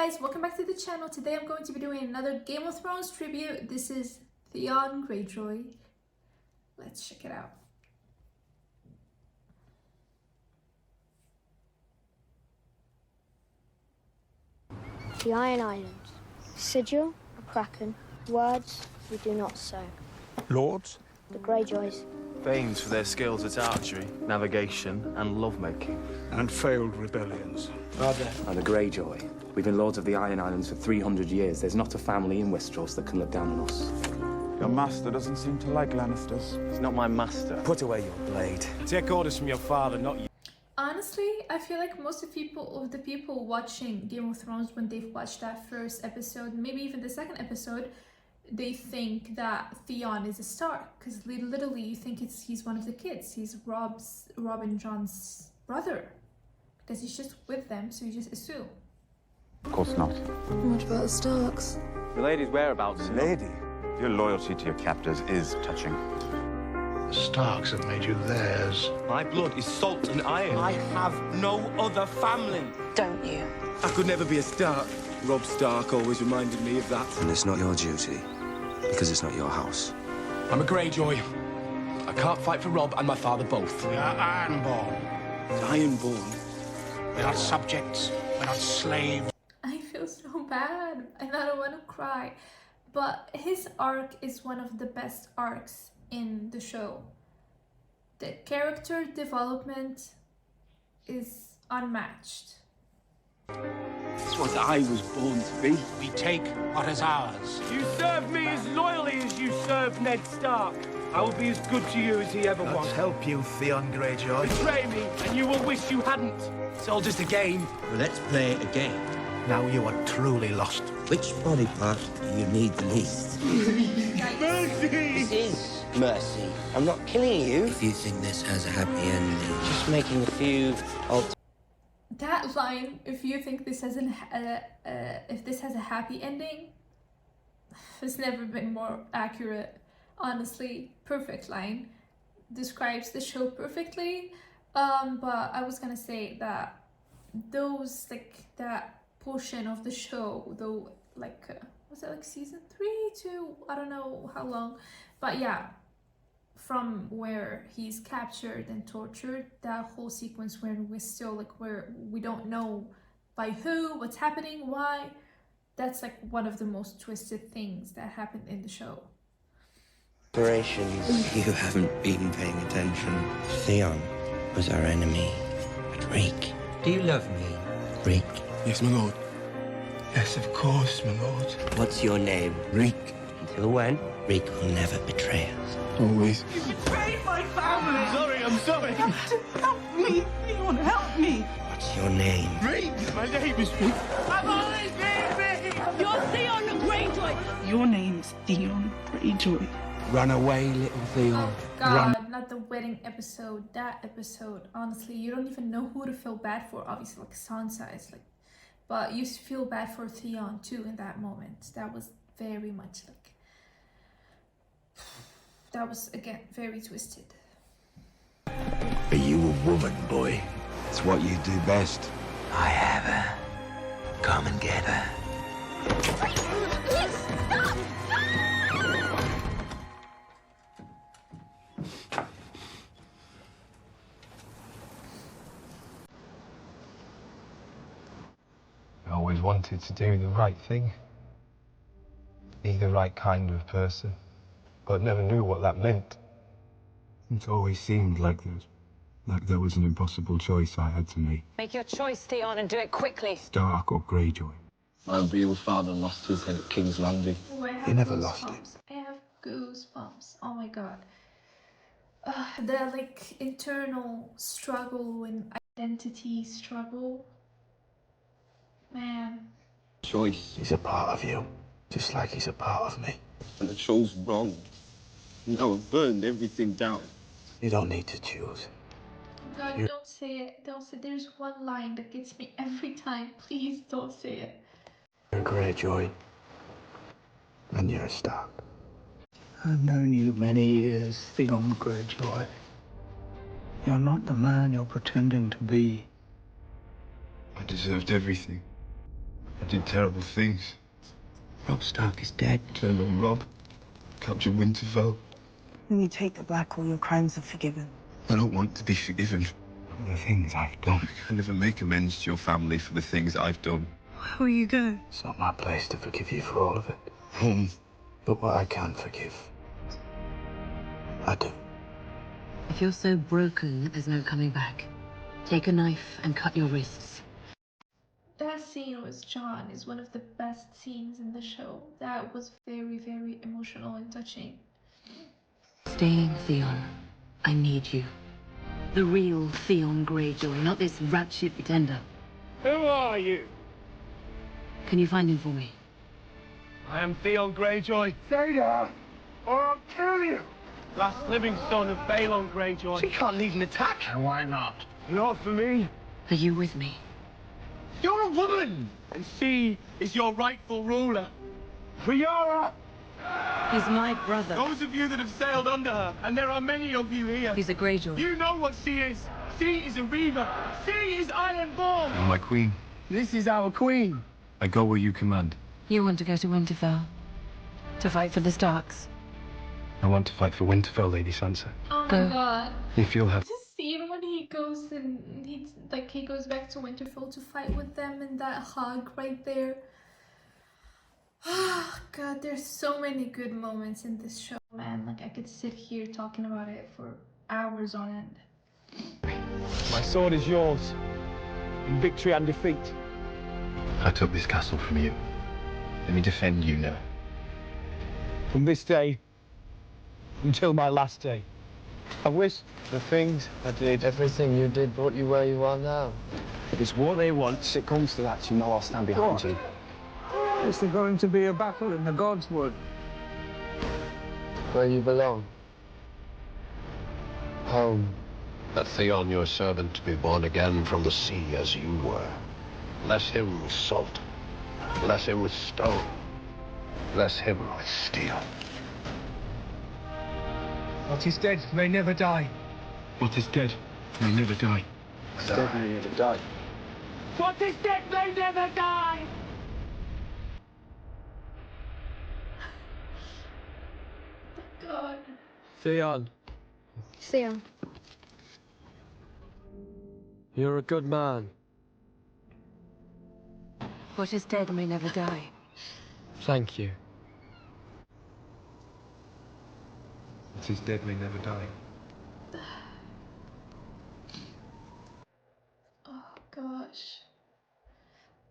guys, welcome back to the channel. Today I'm going to be doing another Game of Thrones tribute. This is Theon Greyjoy. Let's check it out. The Iron Islands. Sigil, a kraken. Words we do not sow. Lords? The Greyjoys. Famed for their skills at archery, navigation, and lovemaking. And failed rebellions. And the Greyjoy. We've been lords of the Iron Islands for 300 years. There's not a family in Westeros that can look down on us. Your master doesn't seem to like Lannisters. He's not my master. Put away your blade. Take orders from your father, not you. Honestly, I feel like most of the people watching Game of Thrones, when they've watched that first episode, maybe even the second episode, they think that Theon is a Stark, because literally you think he's one of the kids. He's Rob and Jon's brother, because he's just with them, so you just assume. Of course not. What about the Starks? The lady's whereabouts. Lady, your loyalty to your captors is touching. The Starks have made you theirs. My blood is salt and iron. I have no other family. Don't you? I could never be a Stark. Rob Stark always reminded me of that. And it's not your duty, because it's not your house. I'm a Greyjoy. I can't fight for Rob and my father both. We are Ironborn. Ironborn. We're not subjects. We're not slaves. I feel so bad and I don't want to cry. But his arc is one of the best arcs in the show. The character development is unmatched. It's what I was born to be. We take what is ours. You serve me as loyally as you served Ned Stark. I will be as good to you as he ever was. Help you, Theon Greyjoy. Betray me, and you will wish you hadn't. It's all just a game. Well, let's play a game. Now you are truly lost. Which body part do you need the least? Mercy! This is mercy. I'm not killing you. If you think this has a happy ending, just making a few That line, if you think this has if this has a happy ending, has never been more accurate. Honestly, perfect line, describes the show perfectly. But I was gonna say that those that portion of the show, though, was it like season 3 to I don't know how long, but yeah, from where he's captured and tortured, that whole sequence where we're still where we don't know by who, what's happening, why, that's one of the most twisted things that happened in the show. operations. You haven't been paying attention. Theon was our enemy. But Reek, do you love me? Reek? Yes, my lord. Yes, of course, my lord. What's your name? Reek. Until when? Reek will never betray us. Always. You betrayed my family! I'm sorry. Help me! Theon, help me! What's your name? Reek! My name is Reek. I've always been Reek! You're Theon Greyjoy! Your name's Theon Greyjoy. Run away, little Theon. Oh god, not the wedding episode, that episode. Honestly, you don't even know who to feel bad for. Obviously, Sansa is but you feel bad for Theon too in that moment. That was very much that was, again, very twisted. Are you a woman, boy? It's what you do best. I have her. Come and get her. I always wanted to do the right thing. Be the right kind of person. But never knew what that meant. It always seemed like there was an impossible choice I had to make. Make your choice, Theon, and do it quickly. Stark or Greyjoy. My real father lost his head at King's Landing. Oh, I have He never lost goosebumps. I have goosebumps. Oh my god. The internal struggle and identity struggle. Man. Choice. He's a part of you, just like he's a part of me. And I chose wrong. Now I've burned everything down. You don't need to choose. God, don't say it. Don't say. There's one line that gets me every time. Please don't say it. You're a Greyjoy. And you're a Stark. I've known you many years, Theon Greyjoy. You're not the man you're pretending to be. I deserved everything. I did terrible things. Robb Stark is dead. Turned on Robb. Captured Winterfell. When you take the black, all your crimes are forgiven. I don't want to be forgiven for the things I've done. I'll never make amends to your family for the things I've done. Where will you go? It's not my place to forgive you for all of it. Home. But what I can forgive, I do. If you're so broken that there's no coming back, take a knife and cut your wrists. That scene with Jon is one of the best scenes in the show. That was very, very emotional and touching. Staying, Theon. I need you. The real Theon Greyjoy, not this rat shit pretender. Who are you? Can you find him for me? I am Theon Greyjoy. Say that, or I'll kill you. Last living son of Balon Greyjoy. She can't lead an attack. Why not? Not for me. Are you with me? You're a woman, and she is your rightful ruler. Briara! He's my brother. Those of you that have sailed under her, and there are many of you here. He's a Greyjoy. You know what she is. She is a Reaver. She is Ironborn. You're my queen. This is our queen. I go where you command. You want to go to Winterfell? To fight for the Starks? I want to fight for Winterfell, Lady Sansa. Oh my Go. god. If you'll have... This scene when he goes and he goes back to Winterfell to fight with them, and that hug right there. Oh god, there's so many good moments in this show, man. Like, I could sit here talking about it for hours on end. My sword is yours, in victory and defeat. I took this castle from you. Let me defend you now. From this day until my last day. I wish the things I did. Everything you did brought you where you are now. If it's what they want, if it comes to that, you know I'll stand behind you. Is there going to be a battle in the Godswood? Where you belong. Home. Let Theon, your servant, be born again from the sea as you were. Bless him with salt. Bless him with stone. Bless him with steel. What is dead may never die. What is dead may never die. Dead may never die. What is dead may never die! God. Theon, Theon. you're a good man. What is dead may never die. Thank you. What is dead may never die. Oh gosh.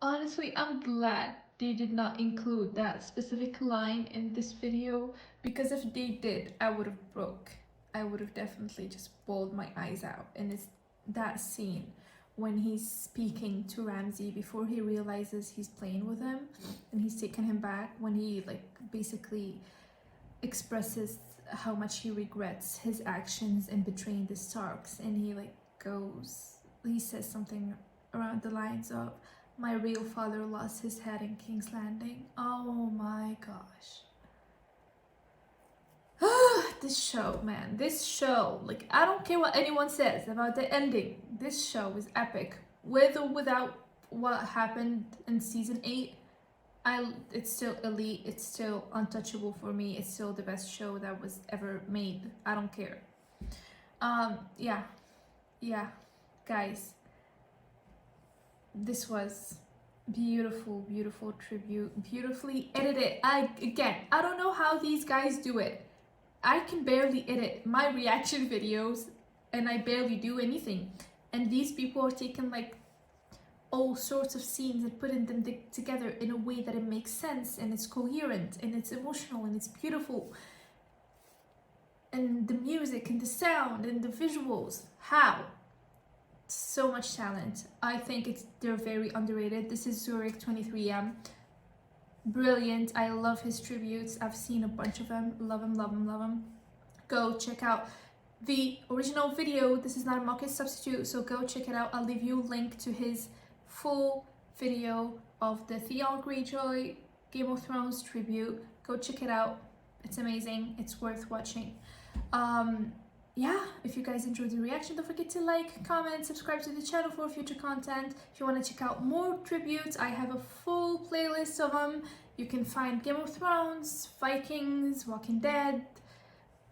Honestly, I'm glad they did not include that specific line in this video, because if they did, I would have broke. I would have definitely just bawled my eyes out. And it's that scene when he's speaking to Ramsay before he realizes he's playing with him and he's taking him back, when he like basically expresses how much he regrets his actions in betraying the Starks, and he says something around the lines of, "My real father lost his head in King's Landing." Oh my gosh. This show, man, this show, like, I don't care what anyone says about the ending. This show is epic. With or without what happened in season 8, it's still elite, it's still untouchable for me, it's still the best show that was ever made. I don't care. Yeah, guys, this was beautiful tribute, beautifully edited. I don't know how these guys do it. I can barely edit my reaction videos and I barely do anything, and these people are taking like all sorts of scenes and putting them together in a way that it makes sense, and it's coherent and it's emotional and it's beautiful, and the music and the sound and the visuals. How? So much talent. I think they're very underrated. This is Zurich 23M. Brilliant. I love his tributes. I've seen a bunch of them. Love him. Go check out the original video. This is not a market substitute, so go check it out. I'll leave you a link to his full video of the Theon Greyjoy Game of Thrones tribute. Go check it out. It's amazing. It's worth watching. yeah, if you guys enjoyed the reaction, don't forget to like, comment, subscribe to the channel for future content. If you want to check out more tributes, I have a full playlist of them. You can find Game of Thrones, Vikings, Walking Dead,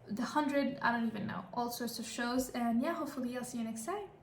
The 100, I don't even know, all sorts of shows. And yeah, hopefully I'll see you next time.